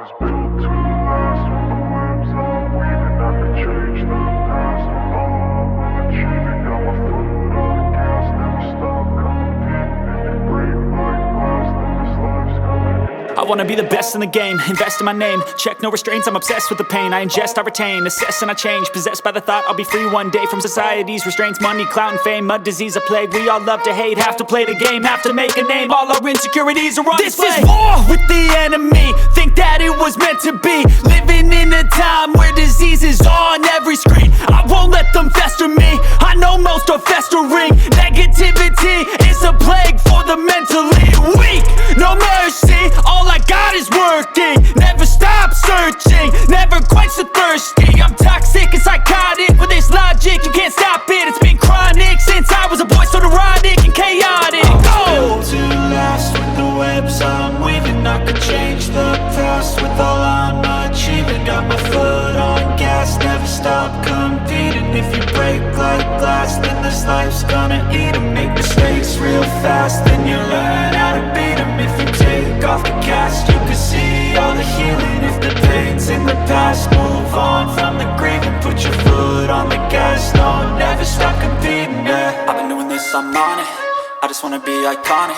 was built to last. With the webs I'm weaving, I could change the past. With all I'm achieving, got my foot on the gas. Never stop competing. If you break like glass, then this life's gonna end. I wanna be the best in the game, invest in my name. Check no restraints, I'm obsessed with the pain. I ingest, I retain, assess and I change. Possessed by the thought I'll be free one day from society's restraints. Money, clout and fame, mud, disease, a plague. We all love to hate, have to play the game, have to make a name. All our insecurities are on display. This is war with the enemy, think that it was meant to be. Living in a time where disease is on every screen. I won't let them fester me, I know most are festering. Negativity is a plague for the mentally weak. No mercy, all I got is working. Never stop searching, never quench the thirsty. I'm toxic and psychotic, with this logic you can't stop it. It's been chronic since I was a boy, so neurotic and chaotic. Built to last. With the webs I'm weaving, I could change the past. With all I'm achieving, got my foot on gas. Never stop competing. If you break like glass, then this life's gonna eat 'em. Make mistakes real fast, then you learn how to beat 'em. If you take off the cast, you can see all the healing. If the pain's in the past, move on from the grave and put your foot on the gas. No, never stop competing, yeah. I've been doing this, I'm on it. I just wanna be iconic.